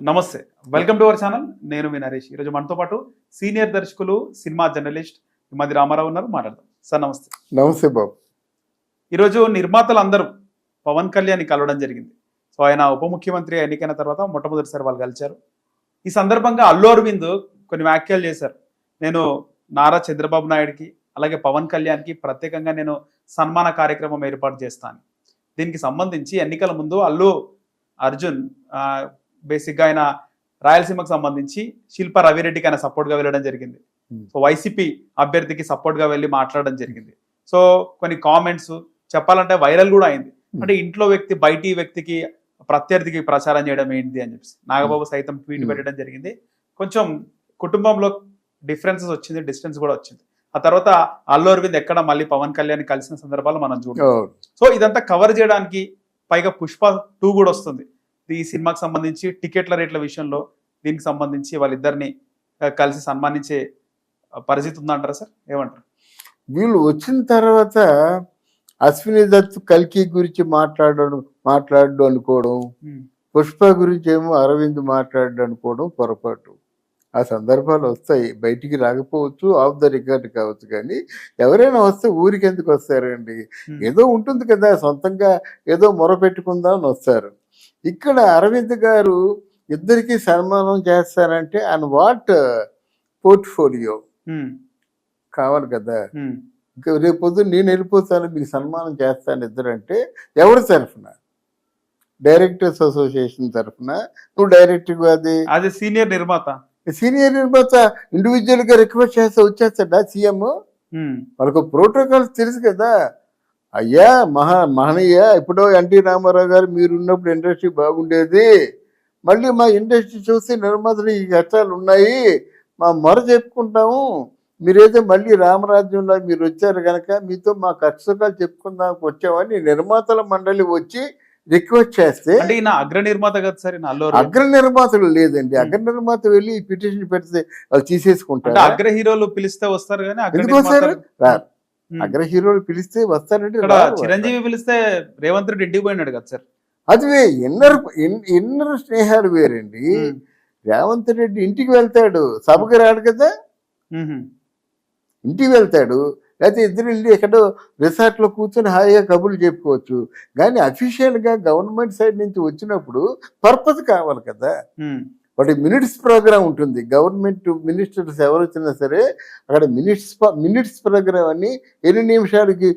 నమస్తే. Welcome to our channel. నేను మీ నరేష్. ఈరోజు మనతో పాటు సీనియర్ దర్శకులు, సినిమా జర్నలిస్ట్ మది రామారావు ఉన్నారు. మాట్లాడదాం. సార్ నమస్తే. నమస్తే బాబు. ఈరోజు నిర్మాతలు అందరూ పవన్ కళ్యాణ్ కలవడం జరిగింది. సో ఆయన ఉప ముఖ్యమంత్రి ఎన్నికైన తర్వాత మొట్టమొదటిసారి వాళ్ళు కలిశారు. ఈ సందర్భంగా అల్లు అరవింద్ కొన్ని వ్యాఖ్యలు చేశారు. నేను నారా చంద్రబాబు నాయుడుకి అలాగే పవన్ కళ్యాణ్కి ప్రత్యేకంగా నేను సన్మాన కార్యక్రమం ఏర్పాటు చేస్తాను. దీనికి సంబంధించి ఎన్నికల ముందు అల్లు అర్జున్ బేసిక్గా ఆయన రాయలసీమకు సంబంధించి శిల్ప రవిరెడ్డికి ఆయన సపోర్ట్గా వెళ్ళడం జరిగింది. సో వైసీపీ అభ్యర్థికి సపోర్ట్గా వెళ్ళి మాట్లాడడం జరిగింది. సో కొన్ని కామెంట్స్ చెప్పాలంటే వైరల్ కూడా అయింది. అంటే ఇంట్లో వ్యక్తి బయటి వ్యక్తికి ప్రత్యర్థికి ప్రచారం చేయడం ఏంటి అని చెప్పి నాగబాబు సైతం ట్వీట్ పెట్టడం జరిగింది. కొంచెం కుటుంబంలో డిఫరెన్సెస్ వచ్చింది, డిస్టెన్స్ కూడా వచ్చింది. ఆ తర్వాత అల్లు అరవింద్ ఎక్కడ మళ్ళీ పవన్ కళ్యాణ్ కలిసిన సందర్భాలు మనం చూడాలి. సో ఇదంతా కవర్ చేయడానికి పైగా పుష్ప 2 కూడా వస్తుంది. ఈ సినిమాకి సంబంధించి టికెట్ల రేట్ల విషయంలో దీనికి సంబంధించి వాళ్ళిద్దరిని కలిసి సన్మానించే పరిస్థితి ఉందంటారా సార్? ఏమంటారు? వీళ్ళు వచ్చిన తర్వాత అశ్విని దత్ కల్కి గురించి మాట్లాడు అనుకోవడం, పుష్ప గురించి ఏమో అరవింద్ మాట్లాడు అనుకోవడం పొరపాటు. ఆ సందర్భాలు వస్తాయి, బయటికి రాకపోవచ్చు, ఆఫ్ ద రికార్డ్ కావచ్చు. కానీ ఎవరైనా వస్తే ఊరికి ఎందుకు వస్తారండి? ఏదో ఉంటుంది కదా, సొంతంగా ఏదో మొరపెట్టుకుందాం అని వస్తారు. ఇక్కడ అరవింద్ గారు ఇద్దరికి సన్మానం చేస్తారంటే అండ్ వాట్ పోర్ట్ఫోలియో కావాలి కదా. రేపు పొద్దున్న నేను వెళ్ళిపోతాను, మీకు సన్మానం చేస్తాను ఇద్దరంటే ఎవరి తరఫున? డైరెక్టర్స్ అసోసియేషన్ తరఫున నువ్వు డైరెక్టర్ అది సీనియర్ నిర్మాత ఇండివిజువల్ గా రిక్వెస్ట్ చేస్తే వచ్చేస్తాడా సీఎం? వాళ్ళకు ప్రోటోకాల్స్ తెలుసు కదా. అయ్యా మహనీయ, ఇప్పుడు ఎన్టీ రామారావు గారు మీరున్నప్పుడు ఇండస్ట్రీ బాగుండేది, మళ్ళీ మా ఇండస్ట్రీ చూసి నిర్మాతలు ఈ కష్టాలు ఉన్నాయి, మా మొర చెప్పుకుంటాము, మీరైతే మళ్ళీ రామరాజ్యంలో మీరు వచ్చారు కనుక మీతో మా కష్టాలు చెప్పుకుందానికి వచ్చామని నిర్మాతల మండలి వచ్చి రిక్వెస్ట్ చేస్తే, అగ్ర నిర్మాత కదా సార్, అగ్ర నిర్మాతలు లేదండి. అగ్ర నిర్మాత వెళ్ళి పిటిషన్ పెడితే వాళ్ళు తీసేసుకుంటారు. అగ్ర హీరోలు పిలిస్తే వస్తారు కానీ అగ్ర హీరోలు పిలిస్తే వస్తారంటే చిరంజీవి పిలిస్తే రేవంత్ రెడ్డి ఇంటికి పోయినాడు కదా సార్. అది ఇన్నర్ స్నేహాలు వేరండి. రేవంత్ రెడ్డి ఇంటికి వెళ్తాడు, సభకు రాడు కదా. ఇంటికి వెళ్తాడు, లేకపోతే ఇద్దరు వెళ్ళి ఎక్కడో రిసార్ట్లో కూర్చొని హాయిగా కబుర్లు చెప్పుకోవచ్చు. కానీ అఫీషియల్గా గవర్నమెంట్ సైడ్ నుంచి వచ్చినప్పుడు పర్పస్ కావాలి కదా. వాటి మినిట్స్ ప్రోగ్రామ్ ఉంటుంది. గవర్నమెంట్ మినిస్టర్స్ ఎవరు వచ్చినా సరే అక్కడ మినిట్స్ ప్రోగ్రామ్ అని ఎన్ని నిమిషాలకి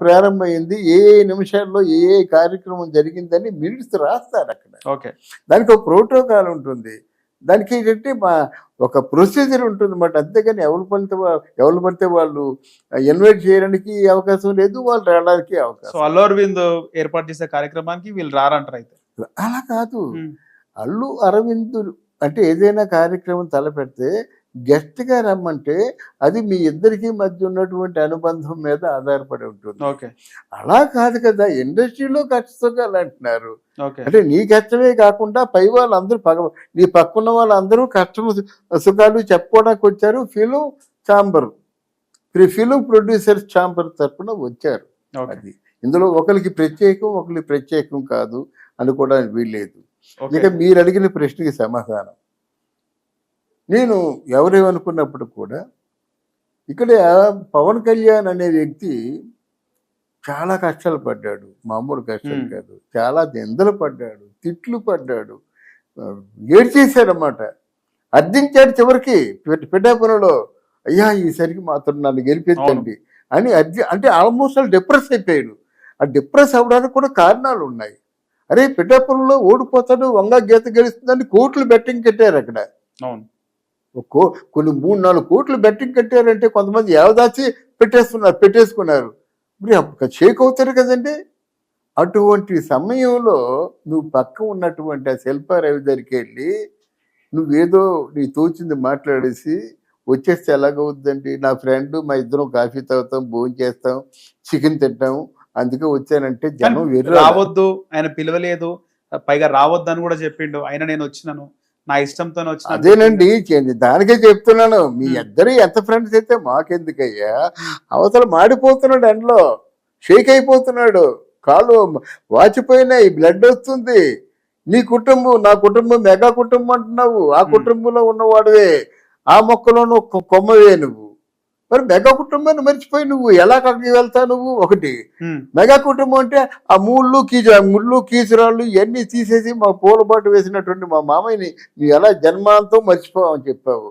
ప్రారంభమైంది, ఏ నిమిషాల్లో ఏ కార్యక్రమం జరిగిందని మినిట్స్ రాస్తారు అక్కడ. ఓకే, దానికి ఒక ప్రోటోకాల్ ఉంటుంది. దానికి ఏంటంటే ఒక ప్రొసీజర్ ఉంటుంది అన్నమాట. అంతేగాని ఎవరు పడితే వాళ్ళు ఇన్వైట్ చేయడానికి అవకాశం లేదు, వాళ్ళు రావడానికి అవకాశం. అల్లు అరవింద్ ఏర్పాటు చేసే కార్యక్రమానికి వీళ్ళు రారంటారు అయితే? అలా కాదు. అల్లు అరవింద్ అంటే ఏదైనా కార్యక్రమం తలపెడితే గెస్ట్గా రమ్మంటే అది మీ ఇద్దరికి మధ్య ఉన్నటువంటి అనుబంధం మీద ఆధారపడి ఉంటుంది. అలా కాదు కదా, ఇండస్ట్రీలో కష్టసుఖాలు అంటున్నారు. అంటే నీ కష్టమే కాకుండా పై వాళ్ళందరూ నీ పక్కన వాళ్ళందరూ కష్టం సుఖాలు చెప్పుకోవడానికి వచ్చారు. ఫిలిం ప్రొడ్యూసర్స్ ఛాంబర్ తరఫున వచ్చారు. అది ఇందులో ఒకరికి ప్రత్యేకం కాదు అనుకోవడానికి వీల్లేదు. ఇక మీరు అడిగిన ప్రశ్నకి సమాధానం, నేను ఎవరేమనుకున్నప్పుడు కూడా ఇక్కడ పవన్ కళ్యాణ్ అనే వ్యక్తి చాలా కష్టాలు పడ్డాడు. మామూలు కష్టాలు కాదు, చాలా నిందలు పడ్డాడు, తిట్లు పడ్డాడు, ఏడ్చేశాడన్నమాట. అర్థించాడు చివరికి పిఠాపురంలో, అయ్యా ఈసరికి మాత్రం నన్ను గెలిపించండి అని అంటే ఆల్మోస్ట్ డిప్రెస్ అయిపోయాడు. ఆ డిప్రెస్ అవ్వడానికి కూడా కారణాలు ఉన్నాయి. అరే పిఠాపురంలో ఓడిపోతాడు, వంగ గీత గెలుస్తుందని కోట్లు బెట్టింగ్ కట్టారు అక్కడ. కొన్ని 3-4 కోట్లు బెట్టింగ్ కట్టారంటే కొంతమంది ఏవదాచి పెట్టేసుకున్నారు. ఇప్పుడు షేక్ అవుతారు కదండి. అటువంటి సమయంలో నువ్వు పక్క ఉన్నటువంటి ఆ శిల్పారావి దగ్గరికి వెళ్ళి నువ్వేదో నీ తోచింది మాట్లాడేసి వచ్చేస్తే ఎలాగవుద్దండి? నా ఫ్రెండ్, మా ఇద్దరం కాఫీ తాగుతాం, భోజనం చేస్తాం, చికెన్ తింటాం, అందుకే వచ్చానంటే జనం రావద్దు, ఆయన పిలవలేదు, పైగా రావద్దు అని కూడా చెప్పిండు. ఆయన నేను వచ్చినాను, నా ఇష్టంతో వచ్చిన. అదేనండి, దానికే చెప్తున్నాను. మీ ఇద్దరు ఎంత ఫ్రెండ్స్ అయితే మాకెందుకయ్యా? అవతల మాడిపోతున్నాడు, ఎండలో షేక్ అయిపోతున్నాడు, కాళ్ళు వాచిపోయినాయి, బ్లడ్ వస్తుంది, నీ కుటుంబం నా కుటుంబం మెగా కుటుంబం అంటున్నావు, ఆ కుటుంబంలో ఉన్నవాడువే, ఆ మొక్కలోనూ కొమ్మవే నువ్వు. మరి మెగా కుటుంబాన్ని మర్చిపోయి నువ్వు ఎలా అక్కడికి వెళ్తావు? నువ్వు ఒకటి మెగా కుటుంబం అంటే ఆ ముళ్ళు కీచురాళ్ళు ఇవన్నీ తీసేసి మా పూలబాటు వేసినటువంటి మా మామయ్యని నువ్వు ఎలా జన్మాంతం మర్చిపోవని చెప్పావు.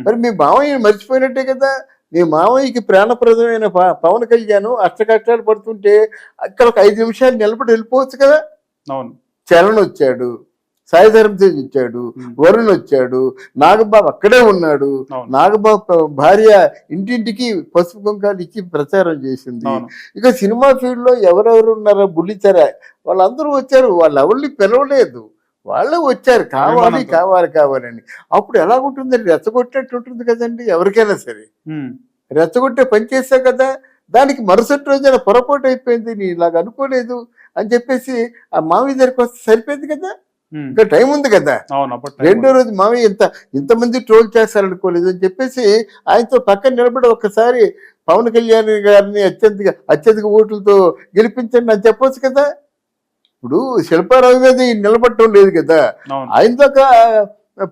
మరి మీ మామయ్యని మర్చిపోయినట్టే కదా. మీ మామయ్యకి ప్రాణప్రదమైన పవన్ కళ్యాణ్ అష్టకష్టాలు పడుతుంటే అక్కడ ఒక 5 నిమిషాలు నిలబడి వెళ్ళిపోవచ్చు కదా. అవును, చరణ్ వచ్చాడు, సాయి ధర్మ తేజ్ వచ్చాడు, వరుణ్ వచ్చాడు, నాగబాబు అక్కడే ఉన్నాడు. నాగబాబు భార్య ఇంటింటికి పసుపు కుంకాలు ఇచ్చి ప్రచారం చేసింది. ఇక సినిమా ఫీల్డ్ లో ఎవరెవరు ఉన్నారో బుల్లితెర వాళ్ళందరూ వచ్చారు. వాళ్ళు ఎవరిని పిలవలేదు, వాళ్ళే వచ్చారు కావాలి కావాలి కావాలని. అప్పుడు ఎలా ఉంటుంది? రెచ్చగొట్టేట్టు ఉంటుంది కదండి ఎవరికైనా సరే. రెచ్చగొట్టే పని చేశావు కదా. దానికి మరుసటి రోజున పొరపాటు అయిపోయింది, నీ ఇలాగ అనుకోలేదు అని చెప్పేసి ఆ మావి దగ్గరికి వస్తే సరిపోయింది కదా. ఇంకా టైం ఉంది కదా. రెండో రోజు మామయ్య ఇంతమంది ట్రోల్ చేస్తారనుకోలేదు అని చెప్పేసి ఆయనతో పక్కన నిలబడి ఒక్కసారి పవన్ కళ్యాణ్ గారిని అత్యధిక ఓట్లతో గెలిపించండి అని చెప్పొచ్చు కదా. ఇప్పుడు శిల్పారావు మీద నిలబడటం లేదు కదా. ఆయనదొక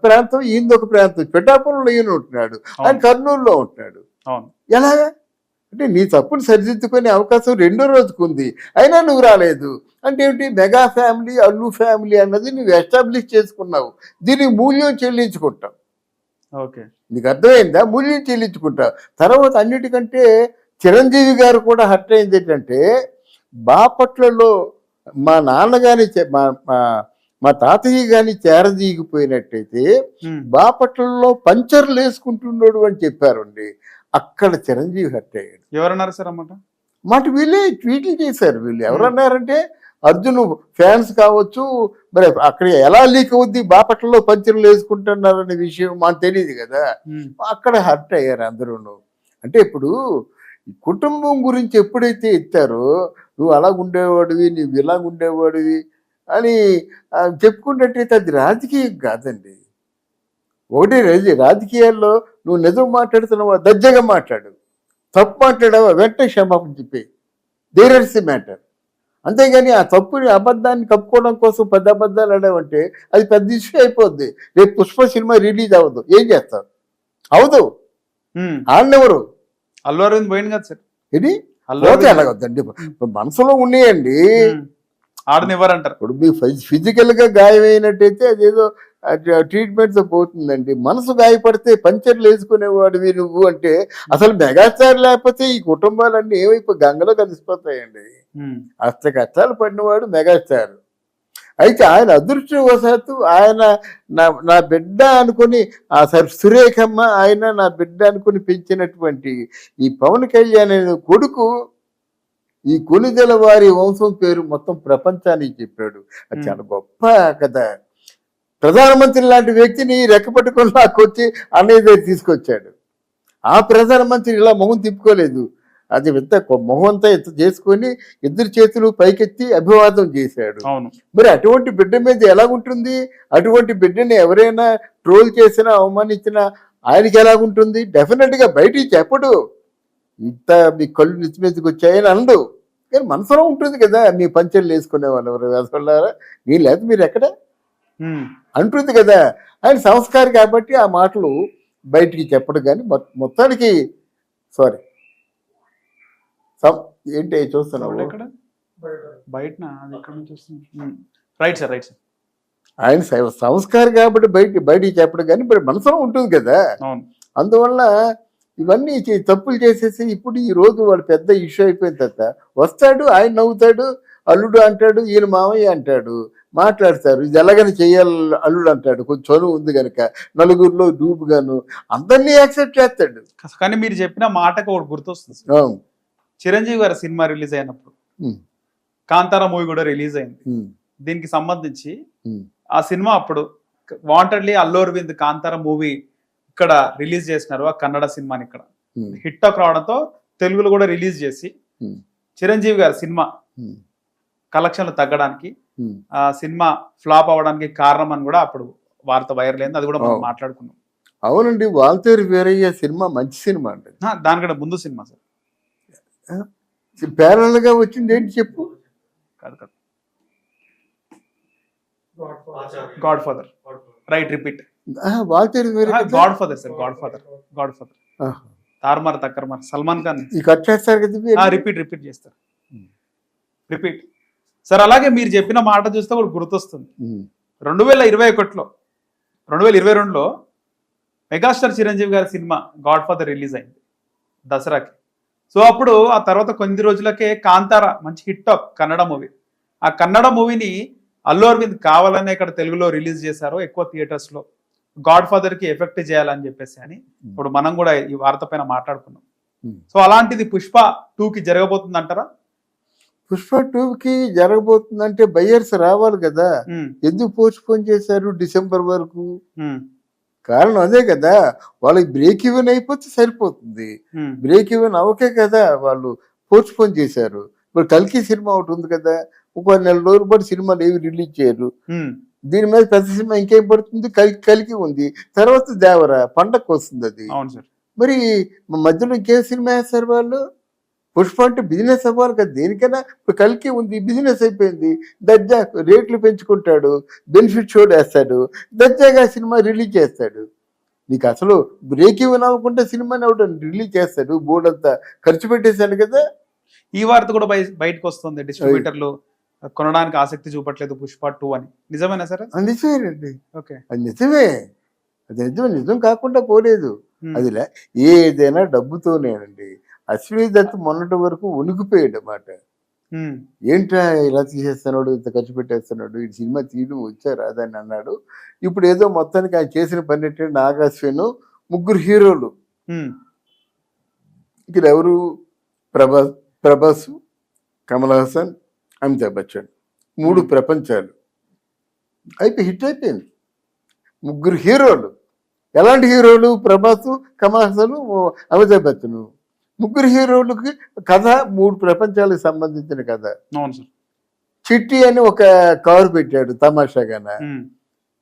ప్రాంతం, ఈయనదొక ప్రాంతం. పిఠాపురంలో ఈయన ఉంటున్నాడు, ఆయన కర్నూలులో ఉంటున్నాడు. ఎలాగా అంటే నీ తప్పును సరిదిద్దుకునే అవకాశం రెండో రోజుకు ఉంది, అయినా నువ్వు రాలేదు అంటే ఏమిటి? మెగా ఫ్యామిలీ, అల్లు ఫ్యామిలీ అన్నది నువ్వు ఎస్టాబ్లిష్ చేసుకున్నావు, దీనికి మూల్యం చెల్లించుకుంటావు. ఓకే, నీకు అర్థమైందా? మూల్యం చెల్లించుకుంటావు. తర్వాత అన్నిటికంటే చిరంజీవి గారు కూడా హర్ట్ అయింది ఏంటంటే, బాపట్లలో మా నాన్న కానీ మా తాతయ్య కానీ చేరదీగిపోయినట్టయితే బాపట్లలో పంచర్లు వేసుకుంటున్నాడు అని చెప్పారండి. అక్కడ చిరంజీవి హర్ట్ అయ్యాడు. ఎవరన్నారు సార్ అన్నమాట? మాట వీళ్ళే ట్వీట్లు చేశారు. వీళ్ళు ఎవరన్నారంటే అర్జున్ ఫ్యాన్స్ కావచ్చు, మరి అక్కడ ఎలా లీక్ అవుద్ది బాపట్లలో పంచర్లు వేసుకుంటున్నారనే విషయం మాకు తెలియదు కదా. అక్కడ హర్ట్ అయ్యారు అందరూ. అంటే ఇప్పుడు కుటుంబం గురించి ఎప్పుడైతే ఎత్తారో, నువ్వు అలా ఉండేవాడివి, నువ్వు ఇలా ఉండేవాడివి అని చెప్పుకున్నట్టయితే అది రాజకీయం కాదండి. ఒకటి రాజకీయాల్లో నువ్వు నిజం మాట్లాడుతున్నావా దర్జాగా మాట్లాడు, తప్పు మాట్లాడావా వెంటనే క్షమాపణ చెప్పి, దేర్ ఇస్ ది మ్యాటర్. అంతేగాని ఆ తప్పుని అబద్ధాన్ని కప్పుకోవడం కోసం 10 అబద్ధాలు ఆడావంటే అది పెద్ద ఇష్యూ అయిపోద్ది. రేపు పుష్ప సినిమా రిలీజ్ అవ్వదు, ఏం చేస్తావు? అవదు. ఆడినెవరు? అల్లు అరవింద్ పోయింది కదా సార్. ఇది పోతే ఎలాగొద్దండి, మనసులో ఉన్నాయండి, ఆడనివ్వరంటారు. ఇప్పుడు మీ ఫిజికల్ గా గాయమైనట్టయితే అదేదో ట్రీట్మెంట్ తో పోతుందండి. మనసు గాయపడితే పంచర్లు వేసుకునేవాడివి నువ్వు అంటే అసలు మెగాస్టార్ లేకపోతే ఈ కుటుంబాలన్నీ ఏమైపోయి గంగలో కలిసిపోతాయండి. అష్ట కష్టాలు పడినవాడు మెగాస్టార్. అయితే ఆయన అదృష్టవశాత్తు ఆయన నా బిడ్డ అనుకుని ఆ సురేఖమ్మ ఆయన నా బిడ్డ అనుకుని పెంచినటువంటి ఈ పవన్ కళ్యాణ్ అనే కొడుకు ఈ కొనిదెల వారి వంశం పేరు మొత్తం ప్రపంచానికి చెప్పాడు. అది చాలా గొప్ప కదా. ప్రధానమంత్రి లాంటి వ్యక్తిని రెక్కపట్టుకొని లాక్కొచ్చి అన్నయ్య దగ్గర తీసుకొచ్చాడు. ఆ ప్రధానమంత్రి ఇలా మొహం తిప్పుకోలేదు, అది మొహం అంతా చేసుకొని 2 చేతులు పైకెత్తి అభివాదం చేశాడు. మరి అటువంటి బిడ్డ మీద ఎలాగుంటుంది? అటువంటి బిడ్డని ఎవరైనా ట్రోల్ చేసినా అవమానించినా ఆయనకి ఎలాగుంటుంది? డెఫినెట్ గా బయటికి చెప్పడు, ఇంత మీ కళ్ళు నిచ్చి మీదకి వచ్చాయని అనడు, కానీ మనసులో ఉంటుంది కదా. మీ పంచర్లు వేసుకునే వాళ్ళు ఎవరు వేసుకున్నారా, మీరు లేదు మీరు ఎక్కడ అంటుంది కదా. ఆయన సంస్కారి కాబట్టి ఆ మాటలు బయటికి చెప్పడు. కానీ మొత్తానికి సారీ ఏంటి చూస్తున్నావు ఆయన సంస్కారి కాబట్టి బయటికి చెప్పడు, కానీ మనసులో ఉంటుంది కదా. అందువల్ల ఇవన్నీ తప్పులు చేసేసి ఇప్పుడు ఈ రోజు వాళ్ళు పెద్ద ఇష్యూ అయిపోయిన తర్వాత వస్తాడు, ఆయన నవ్వుతాడు, అల్లుడు అంటాడు, ఈయన మామయ్య అంటాడు, మాట్లాడతారు. ఇది ఎలాగని చెయ్యాలి అల్లుడు అంటాడు, కొంచెం చనువు ఉంది కనుక, నలుగురిలో డూపుగాను అందరినీ యాక్సెప్ట్ చేస్తాడు. కానీ మీరు చెప్పిన మాటకు ఒకటి గుర్తొస్తుంది. చిరంజీవి గారి సినిమా రిలీజ్ అయినప్పుడు కాంతారా మూవీ కూడా రిలీజ్ అయింది. దీనికి సంబంధించి ఆ సినిమా అప్పుడు వాంటెడ్లీ అల్లు అరవింద్ కాంతారా మూవీ ఇక్కడ రిలీజ్ చేసినారు. ఆ కన్నడ సినిమాని ఇక్కడ హిట్ టాక్ రావడంతో తెలుగులో కూడా రిలీజ్ చేసి చిరంజీవి గారి సినిమా కలెక్షన్లు తగ్గడానికి, ఆ సినిమా ఫ్లాప్ అవడానికి కారణం అని కూడా అప్పుడు వార్త వైరల్ అయింది. అది కూడా మనం మాట్లాడుకున్నాం. అవునండి, వాల్తేరు వీరయ్య సినిమా మంచి సినిమా అండి. దానికంటే ముందు సినిమా సార్ ప్యారల్ గా వచ్చింది ఏంటి చెప్పు. God father, right, repeat. Waltair వేరే కదా? God father sir, God father, God father. ఆహా. తారుమార్ తక్కర్మార్, సల్మాన్ ఖాన్. ఈ కట్ చేస్తారు కదా ఇవి? రిపీట్ చేస్తారు, రిపీట్. సార్ అలాగే మీరు చెప్పిన మాట చూస్తే కూడా గుర్తొస్తుంది, 2021లో 2022లో మెగాస్టార్ చిరంజీవి గారి సినిమా గాడ్ ఫాదర్ రిలీజ్ అయింది దసరాకి. సో అప్పుడు ఆ తర్వాత కొన్ని రోజులకే కాంతార మంచి హిట్ టాక్ కన్నడ మూవీ. ఆ కన్నడ మూవీని అల్లు అరవింద్ కావాలనే ఇక్కడ తెలుగులో రిలీజ్ చేశారు ఎక్కువ థియేటర్స్ లో, గాడ్ ఫాదర్ కి ఎఫెక్ట్ చేయాలని చెప్పేసి అని. ఇప్పుడు మనం కూడా ఈ వార్త పైన మాట్లాడుకున్నాం. సో అలాంటిది పుష్ప 2కి జరగబోతుంది అంటారా? పుష్ప 2కి జరగబోతుందంటే బయ్యర్స్ రావాలి కదా. ఎందుకు పోస్ట్పోన్ చేశారు డిసెంబర్ వరకు? కారణం అదే కదా, వాళ్ళకి బ్రేక్ ఈవెన్ అయిపోతే సరిపోతుంది. బ్రేక్ ఈవెన్ అవకే కదా వాళ్ళు పోస్ట్పోన్ చేశారు. ఇప్పుడు కల్కి సినిమా ఒకటి ఉంది కదా, ఒక నెల రోజుల పాటు సినిమాలు ఏవి రిలీజ్ చేయరు. దీని మీద పెద్ద సినిమా ఇంకేం పడుతుంది? కలికి ఉంది, తర్వాత దేవరా పండగకు వస్తుంది అది. మరి మధ్యలో ఇంకేం సినిమా వేస్తారు వాళ్ళు? పుష్ప అంటే బిజినెస్ అవ్వాలి కదా దేనికైనా. ఇప్పుడు కలికి ఉంది, బిజినెస్ అయిపోయింది, దర్జా రేట్లు పెంచుకుంటాడు, బెనిఫిట్ షో వేస్తాడు, దర్జాగా సినిమా రిలీజ్ చేస్తాడు. నీకు అసలు బ్రేక్ ఇవ్వని అవ్వకుండా సినిమాని ఒకటి రిలీజ్ చేస్తాడు, బోర్డు అంతా ఖర్చు పెట్టేశాడు కదా. ఈ వార్త కూడా బయటకు వస్తుంది, డిస్ట్రిబ్యూటర్లు కొనడానికి ఆసక్తి చూపట్లేదు పుష్ప 2 అని. నిజమేనా సార్? నిజమేనండి, ఓకే, అది నిజమే. అది నిజమే, నిజం కాకుండా పోలేదు. అది ఏదైనా డబ్బుతోనేనండి. అశ్విని దత్ మొన్నటి వరకు ఉనికిపోయాడు అన్నమాట. ఏంట్రా ఇలా తీసేస్తున్నాడు, ఇంత ఖర్చు పెట్టేస్తున్నాడు, ఈ సినిమా తీయడం వచ్చారా అని అన్నాడు. ఇప్పుడు ఏదో మొత్తానికి ఆయన చేసిన పని ఏంటంటే నాగాశ్విను 3 హీరోలు. ఇక్కడ ఎవరు? ప్రభాస్, కమల్ హాసన్, అమితాబ్ బచ్చన్, 3 ప్రపంచాలు అయిపోయి హిట్ అయిపోయింది. 3 హీరోలు. ఎలాంటి హీరోలు? ప్రభాస్, కమల్ హాసన్, అమితాబ్ బచ్చన్. 3 హీరోలకి కథ 3 ప్రపంచాలకు సంబంధించిన కథ. చిట్టి అని ఒక కవర్ పెట్టాడు తమాషాగాన.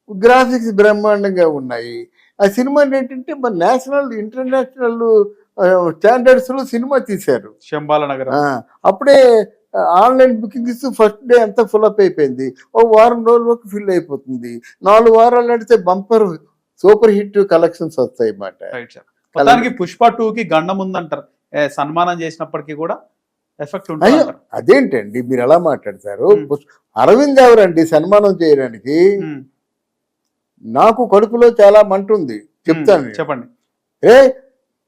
గ్రాఫిక్స్ బ్రహ్మాండంగా ఉన్నాయి. ఆ సినిమా ఏంటంటే మన నేషనల్ ఇంటర్నేషనల్ స్టాండర్డ్స్ లో సినిమా తీశారు. అప్పుడే ఆన్లైన్ బుకింగ్స్ ఫస్ట్ డే అంతా ఫుల్ అప్ అయిపోయింది. ఓ వారం రోజుల వరకు ఫిల్ అయిపోతుంది. 4 వారాలు నడితే బంపర్ సూపర్ హిట్ కలెక్షన్స్ వస్తాయి అన్నమాట. పుష్ప 2కి గండం ఉందంటారు, సన్మానం చేసినప్పటికీ కూడా ఎఫెక్ట్ ఉంటుంది. అదేంటండి మీరు ఎలా మాట్లాడతారు? అరవింద్ ఎవరండి సన్మానం చేయడానికి? నాకు కడుపులో చాలా మంట ఉంది, చెప్తాను, చెప్పండి.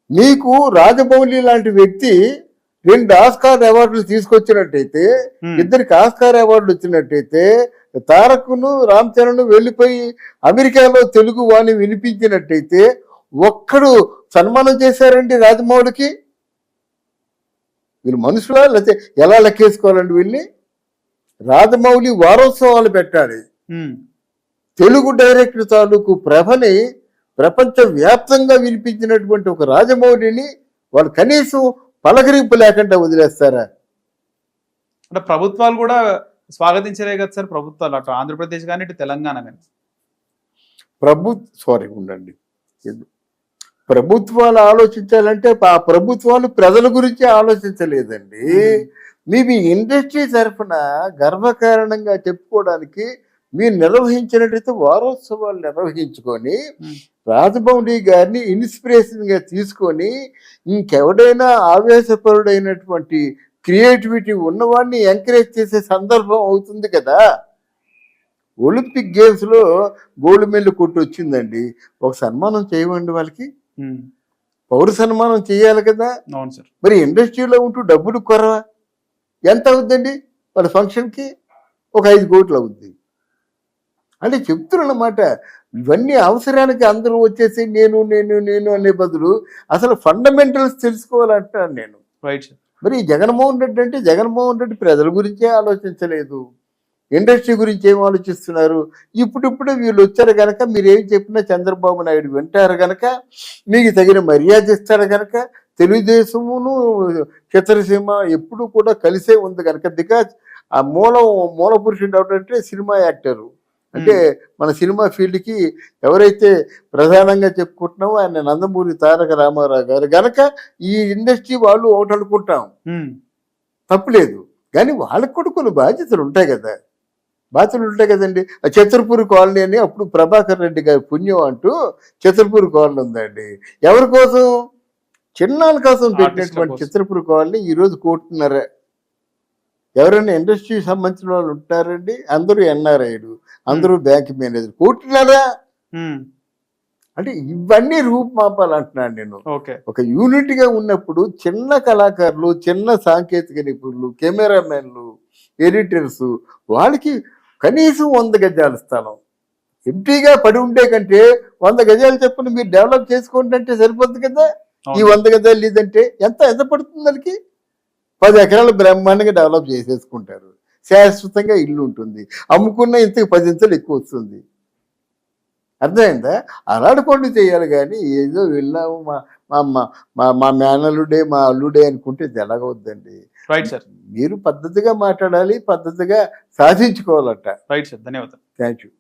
మీకు రాజమౌళి లాంటి వ్యక్తి 2 ఆస్కార్ అవార్డులు తీసుకొచ్చినట్టయితే, 2కి ఆస్కార్ అవార్డులు వచ్చినట్టయితే, తారక్ను రామ్ చరణ్ వెళ్ళిపోయి అమెరికాలో తెలుగు వాణి వినిపించినట్టయితే ఒక్కడు సన్మానం చేశారండి రాజమౌళికి? వీళ్ళు మనుషులా లేకపోతే ఎలా లెక్కేసుకోవాలండి వీళ్ళని? రాజమౌళి వారోత్సవాలు పెట్టాలి. తెలుగు డైరెక్టర్ తాలూకు ప్రభని ప్రపంచ వ్యాప్తంగా వినిపించినటువంటి ఒక రాజమౌళిని వాళ్ళు కనీసం పలకరింపు లేకుండా వదిలేస్తారా? అంటే ప్రభుత్వాలు కూడా స్వాగతించలే కదా సార్, ప్రభుత్వాలు అటు ఆంధ్రప్రదేశ్ కానీ ఇటు తెలంగాణ కానీ. ఉండండి, ప్రభుత్వాలు ఆలోచించాలంటే ఆ ప్రభుత్వాలు ప్రజల గురించి ఆలోచించలేదండి. మీ ఇండస్ట్రీ తరఫున గర్వకారణంగా చెప్పుకోవడానికి మీరు నిర్వహించినట్టయితే వారోత్సవాలు నిర్వహించుకొని రాజమౌళి గారిని ఇన్స్పిరేషన్ గా తీసుకొని ఇంకెవడైనా ఆవేశపరుడైనటువంటి క్రియేటివిటీ ఉన్నవాడిని ఎంకరేజ్ చేసే సందర్భం అవుతుంది కదా. ఒలింపిక్ గేమ్స్ లో గోల్డ్ మెడల్ కొట్టి వచ్చిందండి, ఒక సన్మానం చేయమండి వాళ్ళకి, పౌర సన్మానం చేయాలి కదా. మరి ఇండస్ట్రీలో ఉంటూ డబ్బులు కొరవ ఎంత అవుద్దండి వాళ్ళ ఫంక్షన్కి? ఒక 5 కోట్లు అవుద్ది. అంటే చెప్తున్నమాట, ఇవన్నీ అవసరానికి అందరూ వచ్చేసి నేను నేను నేను అనే బదులు అసలు ఫండమెంటల్స్ తెలుసుకోవాలంటాను నేను. మరి జగన్మోహన్ రెడ్డి అంటే జగన్మోహన్ రెడ్డి ప్రజల గురించే ఆలోచించలేదు, ఇండస్ట్రీ గురించి ఏం ఆలోచిస్తున్నారు? ఇప్పుడిప్పుడే వీళ్ళు వచ్చారు కనుక మీరేం చెప్పినా చంద్రబాబు నాయుడు వింటారు కనుక, మీకు తగిన మర్యాద ఇస్తారు కనుక, తెలుగుదేశమును చిత్రసీమ ఎప్పుడు కూడా కలిసే ఉంది కనుక. బికాజ్ ఆ మూల పురుషుడు ఎవరంటే సినిమా యాక్టరు. అంటే మన సినిమా ఫీల్డ్కి ఎవరైతే ప్రధానంగా చెప్పుకుంటున్నామో ఆయన నందమూరి తారక రామారావు గారు గనక ఈ ఇండస్ట్రీ వాళ్ళు ఒకటి అనుకుంటాం, తప్పులేదు. కానీ వాళ్ళకు కూడా కొన్ని బాధ్యతలు ఉంటాయి కదా. బాతులు ఉంటాయి కదండి. ఆ ఛత్రపూర్ కాలనీ అని అప్పుడు ప్రభాకర్ రెడ్డి గారి పుణ్యం అంటూ ఛత్రపూర్ కాలనీ ఉందండి. ఎవరి కోసం? చిన్నాల కోసం పెట్టినటువంటి కోసం. ఛత్రపూర్ కాలనీ ఈరోజు కోరుతున్నారా? ఎవరైనా ఇండస్ట్రీకి సంబంధించిన వాళ్ళు ఉంటారండి? అందరూ ఎన్ఆర్ఐలు, అందరూ బ్యాంక్ మేనేజర్ కోరుతున్నారా? ఉమ్, అంటే ఇవన్నీ రూపుమాపాలంటున్నాను నేను. ఓకే. ఒక యూనిట్ గా ఉన్నప్పుడు చిన్న కళాకారులు, చిన్న సాంకేతిక నిపుణులు, కెమెరామెన్లు, ఎడిటర్స్, వాళ్ళకి కనీసం 100 గజాల స్థలం ఎంటీగా పడి ఉండే కంటే 100 గజాలు చెప్పని మీరు డెవలప్ చేసుకోండి అంటే సరిపోద్ది కదా. ఈ 100 గజాలు లేదంటే ఎంత పడుతుంది? దానికి 10 ఎకరాలు బ్రహ్మాండంగా డెవలప్ చేసేసుకుంటారు. శాశ్వతంగా ఇల్లు ఉంటుంది. అమ్ముకున్న ఇంతకు 10 ఇంతలు ఎక్కువ వస్తుంది. అర్థమైందా? అలాంటి పనులు చేయాలి కానీ ఏదో వెళ్ళాము మా మేనల్లుడే, మా అల్లుడే అనుకుంటే ఇది ఎలాగవుద్దండి? Right sir. మీరు పద్ధతిగా మాట్లాడాలి, పద్ధతిగా సాధించుకోవాలట. రైట్ సార్, ధన్యవాదాలు. Thank you.